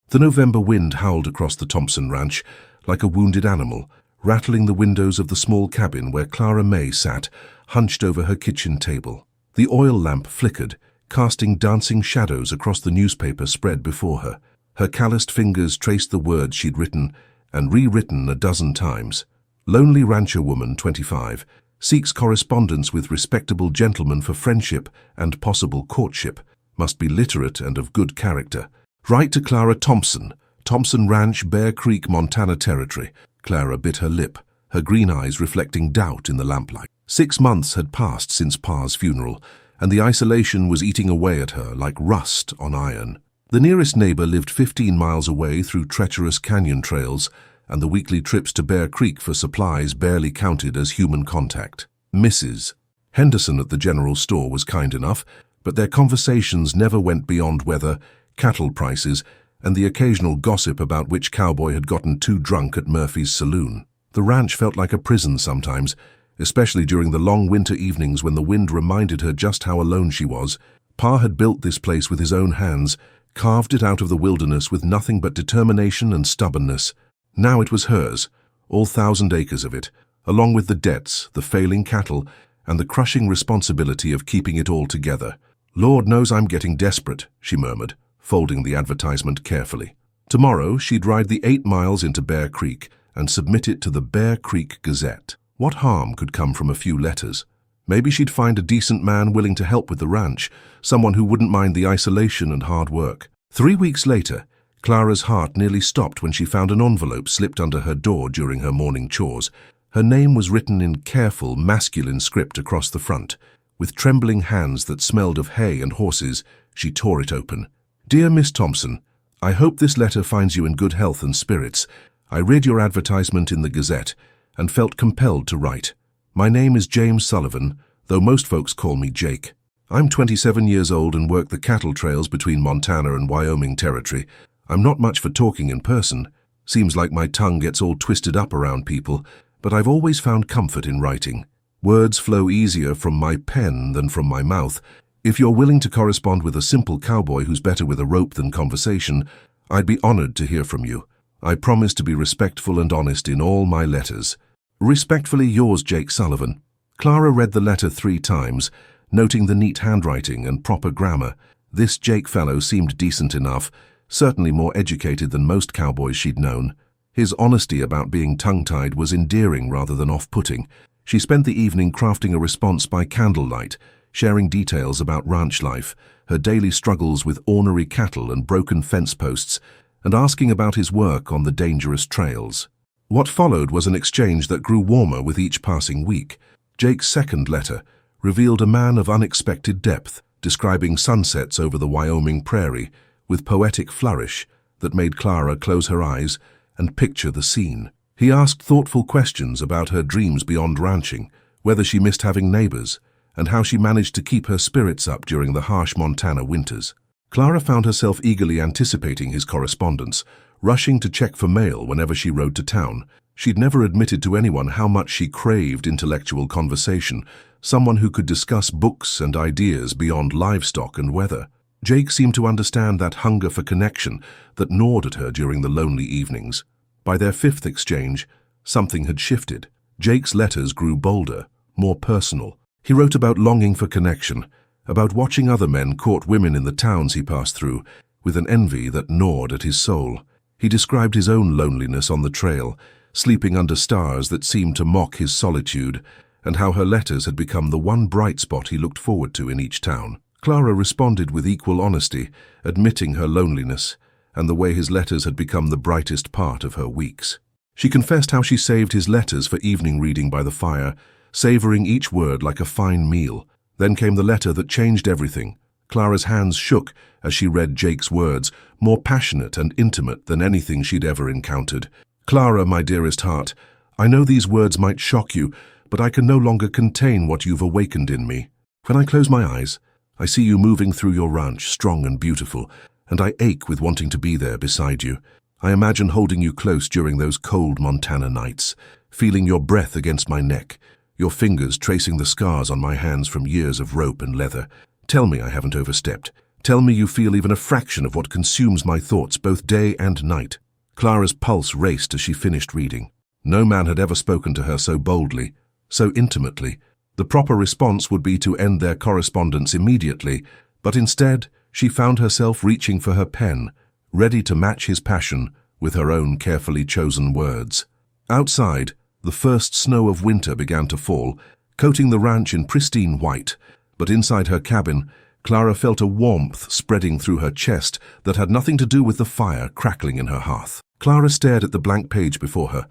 The November wind howled across the Thompson ranch like a wounded animal, rattling the windows of the small cabin where Clara May sat, hunched over her kitchen table. The oil lamp flickered, casting dancing shadows across the newspaper spread before her. Her calloused fingers traced the words she'd written and rewritten a dozen times. Lonely rancher woman, 25, seeks correspondence with respectable gentleman for friendship and possible courtship. Must be literate and of good character. Write to Clara Thompson, Thompson Ranch, Bear Creek, Montana Territory. Clara bit her lip, her green eyes reflecting doubt in the lamplight. 6 months had passed since Pa's funeral, and the isolation was eating away at her like rust on iron. The nearest neighbor lived 15 miles away through treacherous canyon trails, and the weekly trips to Bear Creek for supplies barely counted as human contact. Mrs. Henderson at the general store was kind enough, but their conversations never went beyond weather, cattle prices, and the occasional gossip about which cowboy had gotten too drunk at Murphy's saloon. The ranch felt like a prison sometimes, especially during the long winter evenings when the wind reminded her just how alone she was. Pa had built this place with his own hands, carved it out of the wilderness with nothing but determination and stubbornness. Now it was hers, all 1,000 acres of it, along with the debts, the failing cattle, and the crushing responsibility of keeping it all together. "Lord knows I'm getting desperate," she murmured, folding the advertisement carefully. Tomorrow she'd ride the 8 miles into Bear Creek and submit it to the Bear Creek Gazette. What harm could come from a few letters? Maybe she'd find a decent man willing to help with the ranch, someone who wouldn't mind the isolation and hard work. 3 weeks later, Clara's heart nearly stopped when she found an envelope slipped under her door during her morning chores. Her name was written in careful, masculine script across the front. With trembling hands that smelled of hay and horses, she tore it open. "Dear Miss Thompson, I hope this letter finds you in good health and spirits. I read your advertisement in the Gazette and felt compelled to write. My name is James Sullivan, though most folks call me Jake. I'm 27 years old and work the cattle trails between Montana and Wyoming Territory. I'm not much for talking in person. Seems like my tongue gets all twisted up around people, but I've always found comfort in writing. Words flow easier from my pen than from my mouth. If you're willing to correspond with a simple cowboy who's better with a rope than conversation, I'd be honored to hear from you. I promise to be respectful and honest in all my letters. Respectfully yours, Jake Sullivan." Clara read the letter 3 times, noting the neat handwriting and proper grammar. This Jake fellow seemed decent enough, certainly more educated than most cowboys she'd known. His honesty about being tongue-tied was endearing rather than off-putting. She spent the evening crafting a response by candlelight, sharing details about ranch life, her daily struggles with ornery cattle and broken fence posts, and asking about his work on the dangerous trails. What followed was an exchange that grew warmer with each passing week. Jake's second letter revealed a man of unexpected depth, describing sunsets over the Wyoming prairie with poetic flourish that made Clara close her eyes and picture the scene. He asked thoughtful questions about her dreams beyond ranching, whether she missed having neighbors, and how she managed to keep her spirits up during the harsh Montana winters. Clara found herself eagerly anticipating his correspondence, rushing to check for mail whenever she rode to town. She'd never admitted to anyone how much she craved intellectual conversation, someone who could discuss books and ideas beyond livestock and weather. Jake seemed to understand that hunger for connection that gnawed at her during the lonely evenings. By their 5th exchange, something had shifted. Jake's letters grew bolder, more personal. He wrote about longing for connection, about watching other men court women in the towns he passed through, with an envy that gnawed at his soul. He described his own loneliness on the trail, sleeping under stars that seemed to mock his solitude, and how her letters had become the one bright spot he looked forward to in each town. Clara responded with equal honesty, admitting her loneliness, and the way his letters had become the brightest part of her weeks. She confessed how she saved his letters for evening reading by the fire, savoring each word like a fine meal. Then came the letter that changed everything. Clara's hands shook as she read Jake's words, more passionate and intimate than anything she'd ever encountered. "Clara, my dearest heart, I know these words might shock you, but I can no longer contain what you've awakened in me. When I close my eyes, I see you moving through your ranch, strong and beautiful, and I ache with wanting to be there beside you. I imagine holding you close during those cold Montana nights, feeling your breath against my neck, your fingers tracing the scars on my hands from years of rope and leather. Tell me I haven't overstepped. Tell me you feel even a fraction of what consumes my thoughts both day and night." Clara's pulse raced as she finished reading. No man had ever spoken to her so boldly, so intimately. The proper response would be to end their correspondence immediately, but instead she found herself reaching for her pen, ready to match his passion with her own carefully chosen words. Outside, the first snow of winter began to fall, coating the ranch in pristine white, but inside her cabin, Clara felt a warmth spreading through her chest that had nothing to do with the fire crackling in her hearth. Clara stared at the blank page before her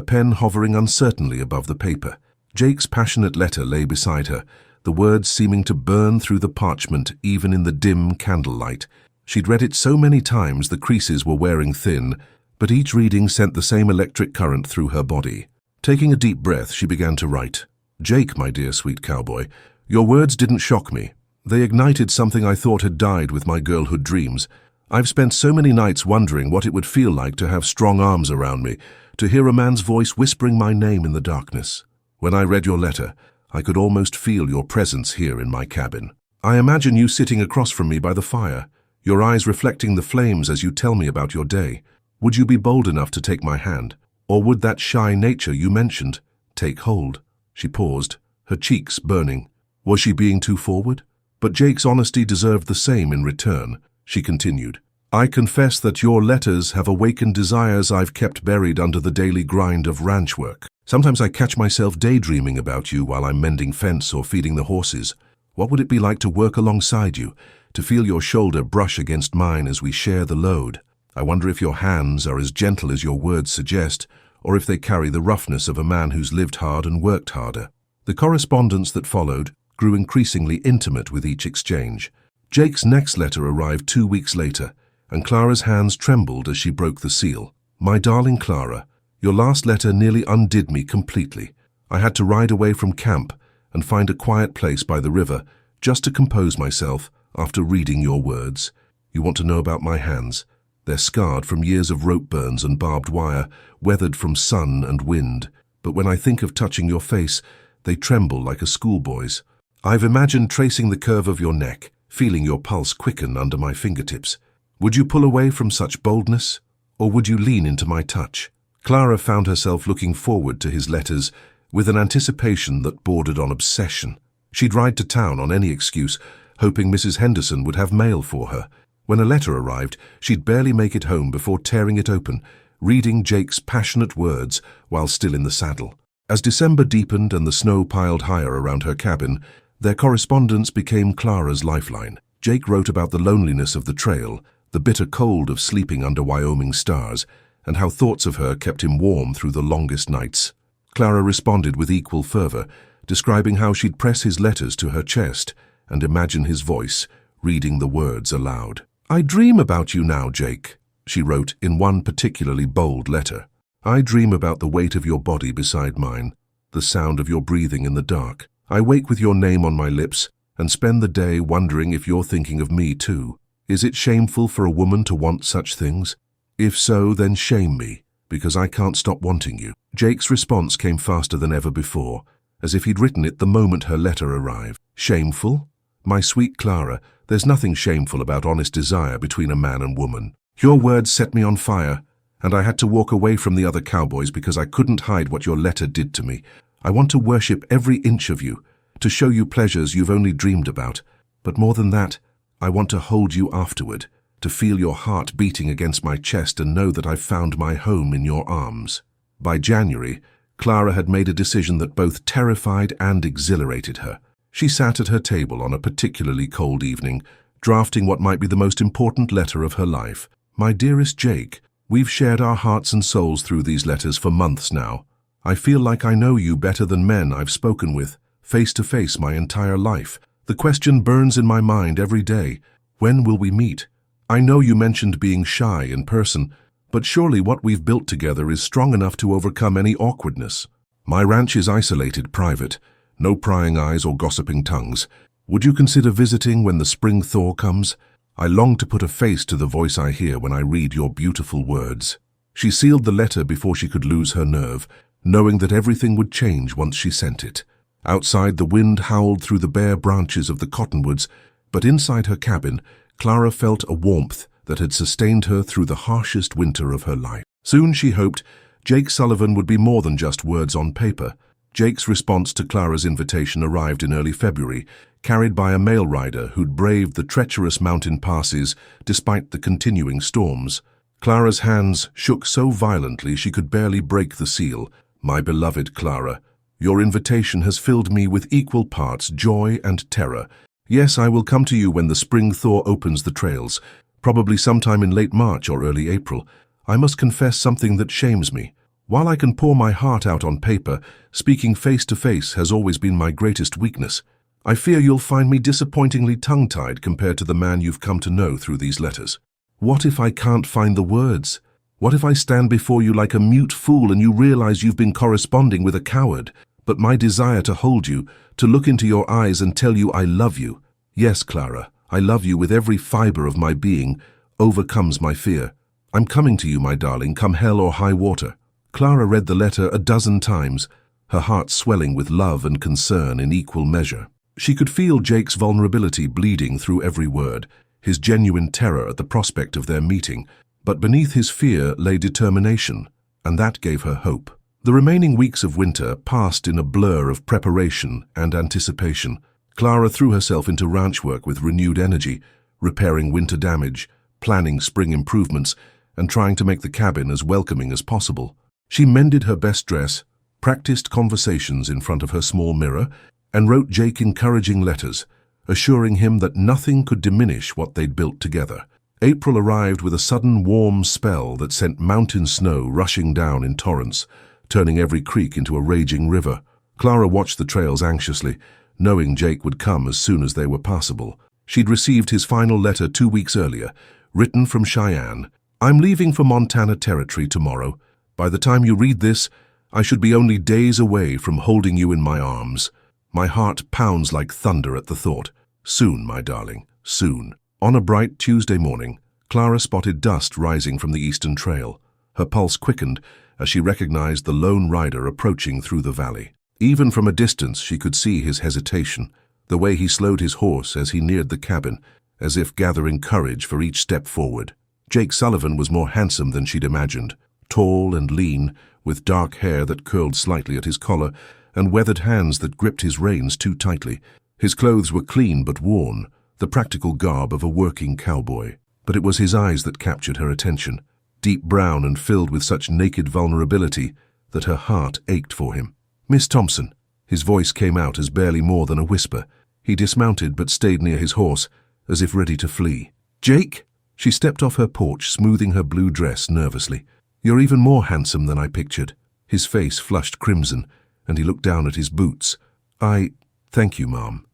pen hovering uncertainly above the paper. Jake's passionate letter lay beside her, the words seeming to burn through the parchment even in the dim candlelight. She'd read it so many times the creases were wearing thin, but each reading sent the same electric current through her body. Taking a deep breath, she began to write. "Jake, my dear sweet cowboy, your words didn't shock me. They ignited something I thought had died with my girlhood dreams. I've spent so many nights wondering what it would feel like to have strong arms around me, to hear a man's voice whispering my name in the darkness. When I read your letter, I could almost feel your presence here in my cabin. I imagine you sitting across from me by the fire, your eyes reflecting the flames as you tell me about your day. Would you be bold enough to take my hand? Or would that shy nature you mentioned take hold?" She paused, her cheeks burning. Was she being too forward? But Jake's honesty deserved the same in return. She continued, "I confess that your letters have awakened desires I've kept buried under the daily grind of ranch work. Sometimes I catch myself daydreaming about you while I'm mending fence or feeding the horses. What would it be like to work alongside you, to feel your shoulder brush against mine as we share the load? I wonder if your hands are as gentle as your words suggest, or if they carry the roughness of a man who's lived hard and worked harder." The correspondence that followed grew increasingly intimate with each exchange. Jake's next letter arrived 2 weeks later, and Clara's hands trembled as she broke the seal. "My darling Clara, your last letter nearly undid me completely. I had to ride away from camp and find a quiet place by the river just to compose myself after reading your words. You want to know about my hands? They're scarred from years of rope burns and barbed wire, weathered from sun and wind. But when I think of touching your face, they tremble like a schoolboy's. I've imagined tracing the curve of your neck, feeling your pulse quicken under my fingertips. Would you pull away from such boldness, or would you lean into my touch?" Clara found herself looking forward to his letters with an anticipation that bordered on obsession. She'd ride to town on any excuse, hoping Mrs. Henderson would have mail for her. When a letter arrived, she'd barely make it home before tearing it open, reading Jake's passionate words while still in the saddle. As December deepened and the snow piled higher around her cabin, their correspondence became Clara's lifeline. Jake wrote about the loneliness of the trail, the bitter cold of sleeping under Wyoming stars, and how thoughts of her kept him warm through the longest nights. Clara responded with equal fervor, describing how she'd press his letters to her chest and imagine his voice, reading the words aloud. "I dream about you now, Jake," she wrote in one particularly bold letter. "I dream about the weight of your body beside mine, the sound of your breathing in the dark. I wake with your name on my lips and spend the day wondering if you're thinking of me too. Is it shameful for a woman to want such things? If so, then shame me, because I can't stop wanting you." Jake's response came faster than ever before, as if he'd written it the moment her letter arrived. "Shameful? My sweet Clara, there's nothing shameful about honest desire between a man and woman. Your words set me on fire, and I had to walk away from the other cowboys because I couldn't hide what your letter did to me. I want to worship every inch of you, to show you pleasures you've only dreamed about. But more than that, I want to hold you afterward, to feel your heart beating against my chest and know that I've found my home in your arms." By January, Clara had made a decision that both terrified and exhilarated her. She sat at her table on a particularly cold evening, drafting what might be the most important letter of her life. "My dearest Jake, we've shared our hearts and souls through these letters for months now. I feel like I know you better than men I've spoken with, face to face my entire life. The question burns in my mind every day. When will we meet? I know you mentioned being shy in person, but surely what we've built together is strong enough to overcome any awkwardness. My ranch is isolated, private. No prying eyes or gossiping tongues. Would you consider visiting when the spring thaw comes? I long to put a face to the voice I hear when I read your beautiful words." She sealed the letter before she could lose her nerve, knowing that everything would change once she sent it. Outside, the wind howled through the bare branches of the cottonwoods, but inside her cabin, Clara felt a warmth that had sustained her through the harshest winter of her life. Soon, she hoped, Jake Sullivan would be more than just words on paper. Jake's response to Clara's invitation arrived in early February, carried by a mail rider who'd braved the treacherous mountain passes despite the continuing storms. Clara's hands shook so violently she could barely break the seal. "My beloved Clara, your invitation has filled me with equal parts joy and terror. Yes, I will come to you when the spring thaw opens the trails, probably sometime in late March or early April. I must confess something that shames me. While I can pour my heart out on paper, speaking face to face has always been my greatest weakness. I fear you'll find me disappointingly tongue-tied compared to the man you've come to know through these letters. What if I can't find the words? What if I stand before you like a mute fool and you realize you've been corresponding with a coward? But my desire to hold you, to look into your eyes and tell you I love you, yes, Clara, I love you with every fiber of my being, overcomes my fear. I'm coming to you, my darling, come hell or high water." Clara read the letter a dozen times, her heart swelling with love and concern in equal measure. She could feel Jake's vulnerability bleeding through every word, his genuine terror at the prospect of their meeting, but beneath his fear lay determination, and that gave her hope. The remaining weeks of winter passed in a blur of preparation and anticipation. Clara threw herself into ranch work with renewed energy, repairing winter damage, planning spring improvements, and trying to make the cabin as welcoming as possible. She mended her best dress, practiced conversations in front of her small mirror, and wrote Jake encouraging letters, assuring him that nothing could diminish what they'd built together. April arrived with a sudden warm spell that sent mountain snow rushing down in torrents, turning every creek into a raging river. Clara watched the trails anxiously, knowing Jake would come as soon as they were passable. She'd received his final letter 2 weeks earlier, written from Cheyenne. "I'm leaving for Montana Territory tomorrow. By the time you read this, I should be only days away from holding you in my arms. My heart pounds like thunder at the thought. Soon, my darling, soon." On a bright Tuesday morning, Clara spotted dust rising from the eastern trail. Her pulse quickened as she recognized the lone rider approaching through the valley. Even from a distance, she could see his hesitation, the way he slowed his horse as he neared the cabin, as if gathering courage for each step forward. Jake Sullivan was more handsome than she'd imagined, tall and lean, with dark hair that curled slightly at his collar and weathered hands that gripped his reins too tightly. His clothes were clean but worn, the practical garb of a working cowboy. But it was his eyes that captured her attention, deep brown and filled with such naked vulnerability that her heart ached for him. "Miss Thompson." His voice came out as barely more than a whisper. He dismounted but stayed near his horse, as if ready to flee. "Jake?" She stepped off her porch, smoothing her blue dress nervously. "You're even more handsome than I pictured." His face flushed crimson, and he looked down at his boots. Thank you, Mom.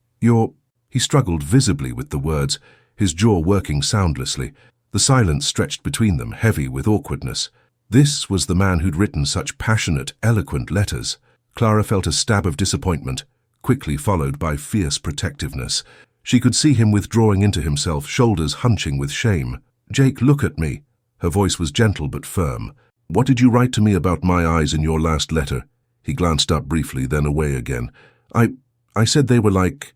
He struggled visibly with the words, his jaw working soundlessly. The silence stretched between them, heavy with awkwardness. This was the man who'd written such passionate, eloquent letters. Clara felt a stab of disappointment, quickly followed by fierce protectiveness. She could see him withdrawing into himself, shoulders hunching with shame. "Jake, look at me." Her voice was gentle but firm. "What did you write to me about my eyes in your last letter?" He glanced up briefly, then away again. I said they were like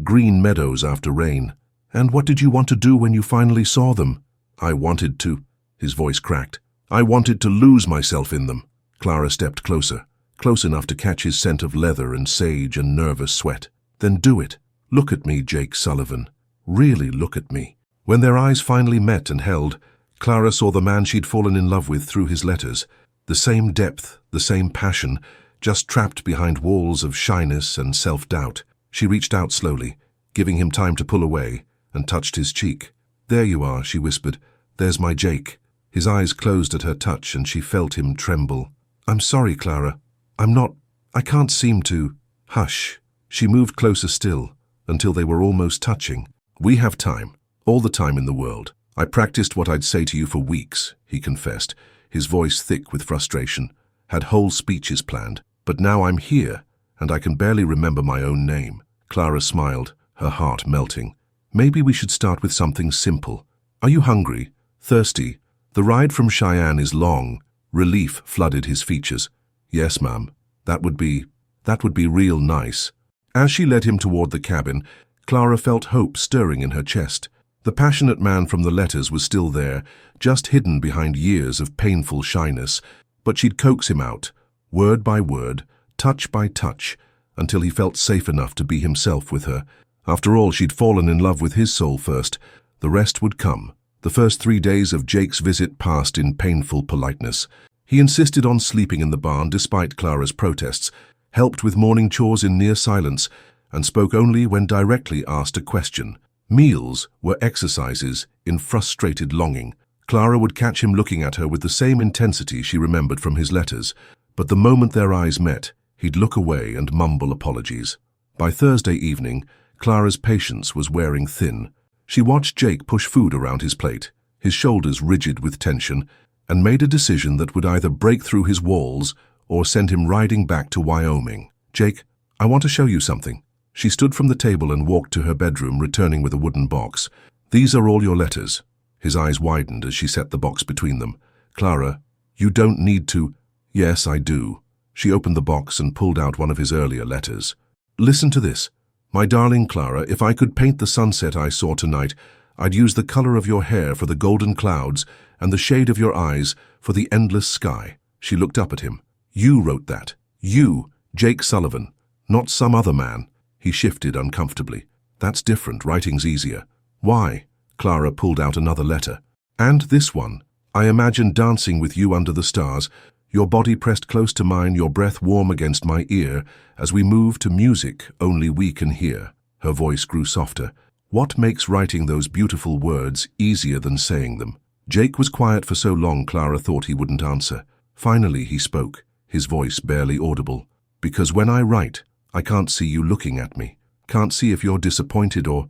green meadows after rain." "And what did you want to do when you finally saw them?" "I wanted to," his voice cracked. "I wanted to lose myself in them." Clara stepped closer, close enough to catch his scent of leather and sage and nervous sweat. "Then do it. Look at me, Jake Sullivan. Really look at me." When their eyes finally met and held, Clara saw the man she'd fallen in love with through his letters. The same depth, the same passion, just trapped behind walls of shyness and self-doubt. She reached out slowly, giving him time to pull away, and touched his cheek. "There you are," she whispered. "There's my Jake." His eyes closed at her touch, and she felt him tremble. "I'm sorry, Clara. I can't seem to." "Hush." She moved closer still, until they were almost touching. "We have time, all the time in the world. I practiced what I'd say to you for weeks," he confessed, his voice thick with frustration. "Had whole speeches planned. But now I'm here, and I can barely remember my own name." Clara smiled, her heart melting. "Maybe we should start with something simple. Are you hungry? Thirsty? The ride from Cheyenne is long." Relief flooded his features. "Yes, ma'am. That would be real nice." As she led him toward the cabin, Clara felt hope stirring in her chest. The passionate man from the letters was still there, just hidden behind years of painful shyness, but she'd coax him out, word by word, touch by touch, until he felt safe enough to be himself with her. After all, she'd fallen in love with his soul first. The rest would come. The first 3 days of Jake's visit passed in painful politeness. He insisted on sleeping in the barn despite Clara's protests, helped with morning chores in near silence, and spoke only when directly asked a question. Meals were exercises in frustrated longing. Clara would catch him looking at her with the same intensity she remembered from his letters, but the moment their eyes met, he'd look away and mumble apologies. By Thursday evening, Clara's patience was wearing thin. She watched Jake push food around his plate, his shoulders rigid with tension, and made a decision that would either break through his walls or send him riding back to Wyoming. "Jake, I want to show you something." She stood from the table and walked to her bedroom, returning with a wooden box. "These are all your letters." His eyes widened as she set the box between them. "Clara, you don't need to—" "Yes, I do." She opened the box and pulled out one of his earlier letters. "Listen to this. My darling Clara, if I could paint the sunset I saw tonight, I'd use the color of your hair for the golden clouds and the shade of your eyes for the endless sky." She looked up at him. "You wrote that. You, Jake Sullivan, not some other man." He shifted uncomfortably. "That's different. Writing's easier." "Why?" Clara pulled out another letter. "And this one. I imagine dancing with you under the stars, your body pressed close to mine, your breath warm against my ear, as we move to music only we can hear." Her voice grew softer. "What makes writing those beautiful words easier than saying them?" Jake was quiet for so long Clara thought he wouldn't answer. Finally he spoke, his voice barely audible. "Because when I write, I can't see you looking at me. Can't see if you're disappointed or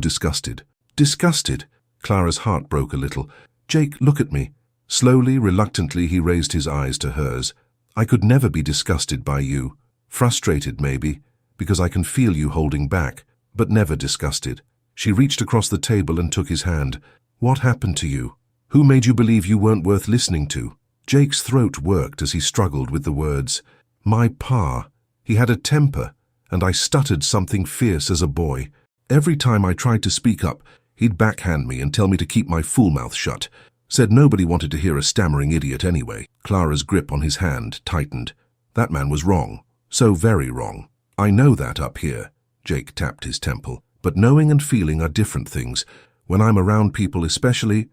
disgusted." "Disgusted?" Clara's heart broke a little. "Jake, look at me." Slowly, reluctantly, he raised his eyes to hers. "I could never be disgusted by you. Frustrated, maybe, because I can feel you holding back, but never disgusted." She reached across the table and took his hand. "What happened to you? Who made you believe you weren't worth listening to?" Jake's throat worked as he struggled with the words. "My pa. He had a temper, and I stuttered something fierce as a boy. Every time I tried to speak up, he'd backhand me and tell me to keep my fool mouth shut. Said nobody wanted to hear a stammering idiot anyway." Clara's grip on his hand tightened. "That man was wrong. So very wrong. I know that up here." Jake tapped his temple. "But knowing and feeling are different things. When I'm around people, especially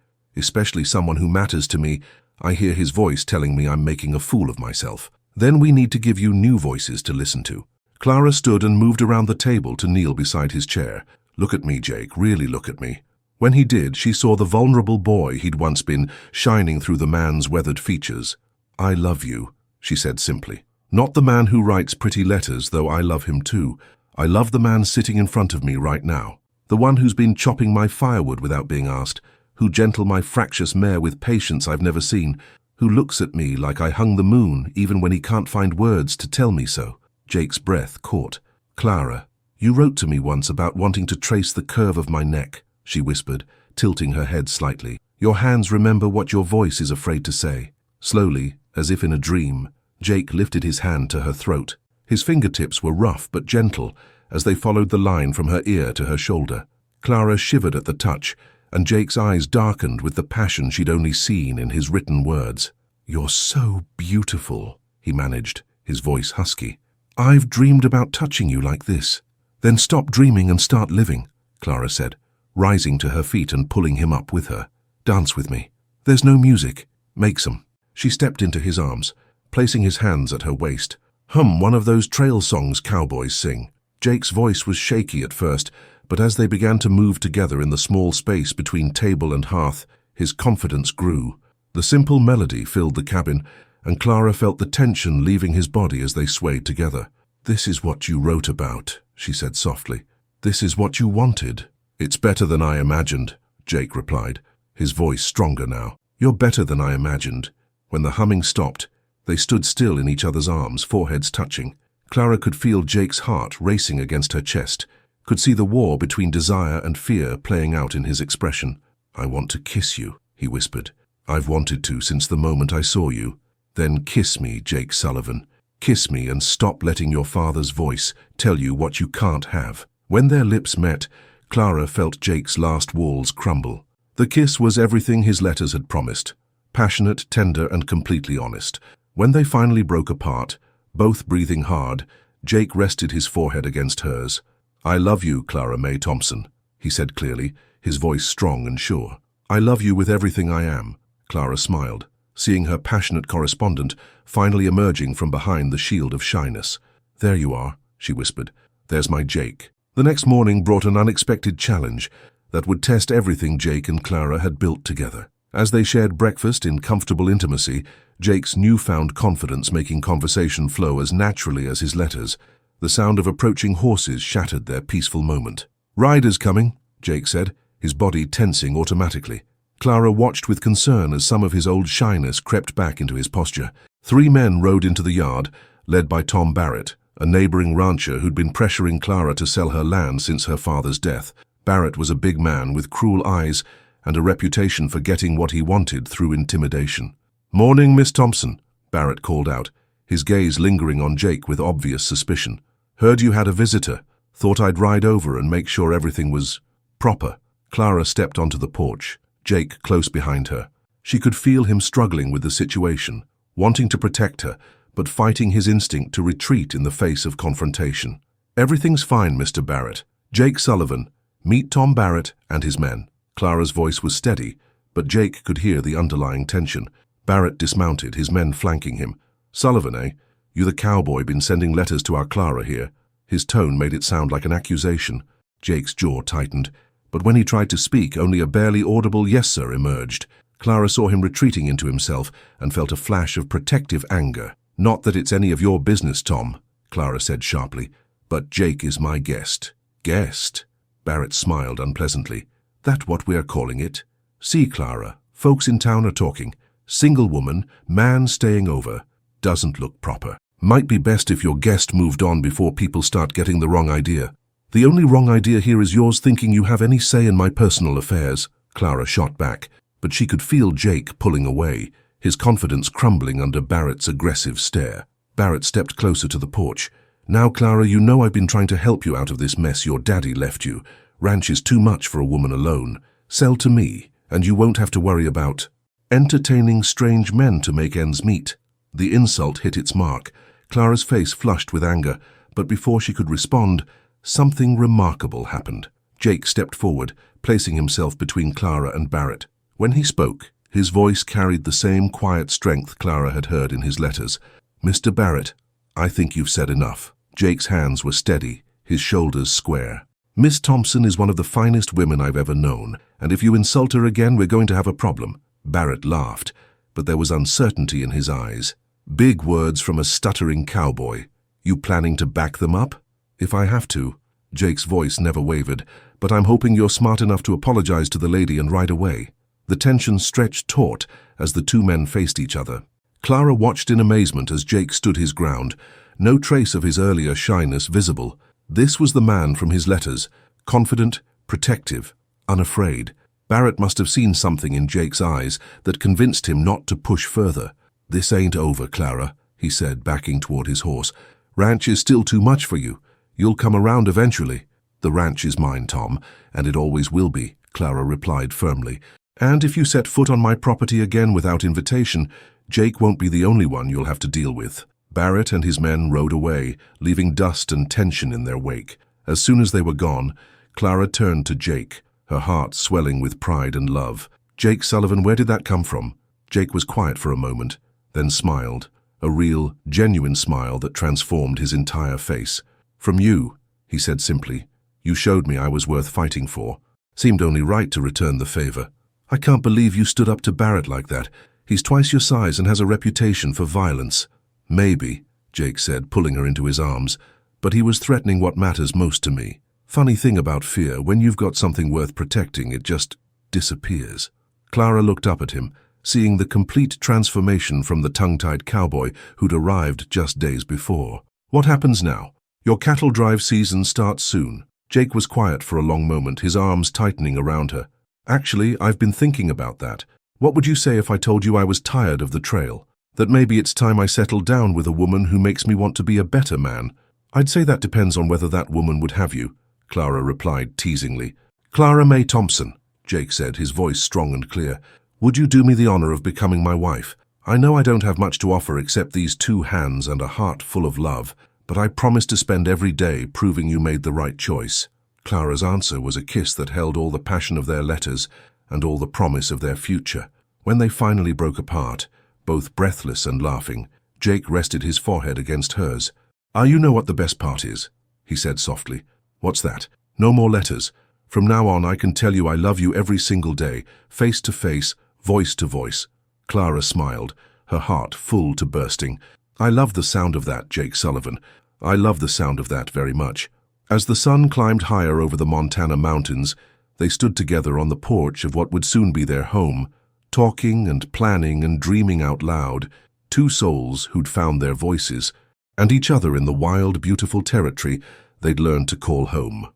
someone who matters to me, I hear his voice telling me I'm making a fool of myself. Then we need to give you new voices to listen to." Clara stood and moved around the table to kneel beside his chair. "Look at me, Jake, really look at me." When he did, she saw the vulnerable boy he'd once been shining through the man's weathered features. "I love you," she said simply. "Not the man who writes pretty letters, though I love him too. I love the man sitting in front of me right now. The one who's been chopping my firewood without being asked, who gentle my fractious mare with patience I've never seen, who looks at me like I hung the moon even when he can't find words to tell me so." Jake's breath caught. "Clara, you wrote to me once about wanting to trace the curve of my neck," she whispered, tilting her head slightly. "Your hands remember what your voice is afraid to say." Slowly, as if in a dream, Jake lifted his hand to her throat. His fingertips were rough but gentle as they followed the line from her ear to her shoulder. Clara shivered at the touch, and Jake's eyes darkened with the passion she'd only seen in his written words. "You're so beautiful," he managed, his voice husky. "I've dreamed about touching you like this." "Then stop dreaming and start living," Clara said, rising to her feet and pulling him up with her. "Dance with me. There's no music. Make some." She stepped into his arms, placing his hands at her waist. "Hum one of those trail songs cowboys sing." Jake's voice was shaky at first, but as they began to move together in the small space between table and hearth, his confidence grew. The simple melody filled the cabin, and Clara felt the tension leaving his body as they swayed together. "This is what you wrote about," she said softly. "This is what you wanted." "It's better than I imagined," Jake replied, his voice stronger now. "You're better than I imagined." When the humming stopped, they stood still in each other's arms, foreheads touching. Clara could feel Jake's heart racing against her chest, could see the war between desire and fear playing out in his expression. "I want to kiss you," he whispered. "I've wanted to since the moment I saw you." "Then kiss me, Jake Sullivan. Kiss me and stop letting your father's voice tell you what you can't have." When their lips met, Clara felt Jake's last walls crumble. The kiss was everything his letters had promised. Passionate, tender, and completely honest. When they finally broke apart, both breathing hard, Jake rested his forehead against hers. "I love you, Clara May Thompson," he said clearly, his voice strong and sure. "I love you with everything I am." Clara smiled, seeing her passionate correspondent finally emerging from behind the shield of shyness. "There you are," she whispered. "There's my Jake." The next morning brought an unexpected challenge that would test everything Jake and Clara had built together. As they shared breakfast in comfortable intimacy, Jake's newfound confidence making conversation flow as naturally as his letters, the sound of approaching horses shattered their peaceful moment. "Riders coming," Jake said, his body tensing automatically. Clara watched with concern as some of his old shyness crept back into his posture. 3 men rode into the yard, led by Tom Barrett, a neighboring rancher who'd been pressuring Clara to sell her land since her father's death. Barrett was a big man with cruel eyes and a reputation for getting what he wanted through intimidation. "Morning, Miss Thompson," Barrett called out, his gaze lingering on Jake with obvious suspicion. "Heard you had a visitor. Thought I'd ride over and make sure everything was proper." Clara stepped onto the porch, Jake close behind her. She could feel him struggling with the situation, wanting to protect her, but fighting his instinct to retreat in the face of confrontation. "Everything's fine, Mr. Barrett. Jake Sullivan. Meet Tom Barrett and his men." Clara's voice was steady, but Jake could hear the underlying tension. Barrett dismounted, his men flanking him. "Sullivan, eh? You the cowboy been sending letters to our Clara here?" His tone made it sound like an accusation. Jake's jaw tightened, but when he tried to speak, only a barely audible "yes, sir" emerged. Clara saw him retreating into himself and felt a flash of protective anger. "Not that it's any of your business, Tom," Clara said sharply, "but Jake is my guest." "Guest?" Barrett smiled unpleasantly. "That what we're calling it? See, Clara, folks in town are talking. Single woman, man staying over. Doesn't look proper. Might be best if your guest moved on before people start getting the wrong idea." "The only wrong idea here is yours thinking you have any say in my personal affairs," Clara shot back, but she could feel Jake pulling away, his confidence crumbling under Barrett's aggressive stare. Barrett stepped closer to the porch. "Now, Clara, you know I've been trying to help you out of this mess your daddy left you. Ranch is too much for a woman alone. Sell to me, and you won't have to worry about entertaining strange men to make ends meet." The insult hit its mark. Clara's face flushed with anger, but before she could respond, something remarkable happened. Jake stepped forward, placing himself between Clara and Barrett. When he spoke, his voice carried the same quiet strength Clara had heard in his letters. "Mr. Barrett, I think you've said enough." Jake's hands were steady, his shoulders square. "Miss Thompson is one of the finest women I've ever known, and if you insult her again, we're going to have a problem." Barrett laughed, but there was uncertainty in his eyes. "Big words from a stuttering cowboy. You planning to back them up?" "If I have to." Jake's voice never wavered, "but I'm hoping you're smart enough to apologize to the lady and ride away." The tension stretched taut as the 2 men faced each other. Clara watched in amazement as Jake stood his ground, no trace of his earlier shyness visible. This was the man from his letters, confident, protective, unafraid. Barrett must have seen something in Jake's eyes that convinced him not to push further. "This ain't over, Clara," he said, backing toward his horse. "Ranch is still too much for you. You'll come around eventually." "The ranch is mine, Tom, and it always will be," Clara replied firmly. "And if you set foot on my property again without invitation, Jake won't be the only one you'll have to deal with." Barrett and his men rode away, leaving dust and tension in their wake. As soon as they were gone, Clara turned to Jake, her heart swelling with pride and love. "Jake Sullivan, where did that come from?" Jake was quiet for a moment, then smiled, a real, genuine smile that transformed his entire face. "From you," he said simply. "You showed me I was worth fighting for. Seemed only right to return the favor." "I can't believe you stood up to Barrett like that. He's twice your size and has a reputation for violence." "Maybe," Jake said, pulling her into his arms, "but he was threatening what matters most to me. Funny thing about fear, when you've got something worth protecting, it just disappears." Clara looked up at him, seeing the complete transformation from the tongue-tied cowboy who'd arrived just days before. "What happens now? Your cattle drive season starts soon." Jake was quiet for a long moment, his arms tightening around her. "Actually, I've been thinking about that. What would you say if I told you I was tired of the trail? That maybe it's time I settled down with a woman who makes me want to be a better man?" "I'd say that depends on whether that woman would have you." Clara replied teasingly. Clara May Thompson, Jake said, his voice strong and clear. Would you do me the honor of becoming my wife? I know I don't have much to offer except these 2 hands and a heart full of love, but I promise to spend every day proving you made the right choice. Clara's answer was a kiss that held all the passion of their letters and all the promise of their future. When they finally broke apart, both breathless and laughing, Jake rested his forehead against hers. You know what the best part is, he said softly. What's that? No more letters. From now on I can tell you I love you every single day, face to face, voice to voice. Clara smiled, her heart full to bursting. I love the sound of that, Jake Sullivan. I love the sound of that very much. As the sun climbed higher over the Montana mountains, they stood together on the porch of what would soon be their home, talking and planning and dreaming out loud, 2 souls who'd found their voices, and each other in the wild, beautiful territory they'd learned to call home.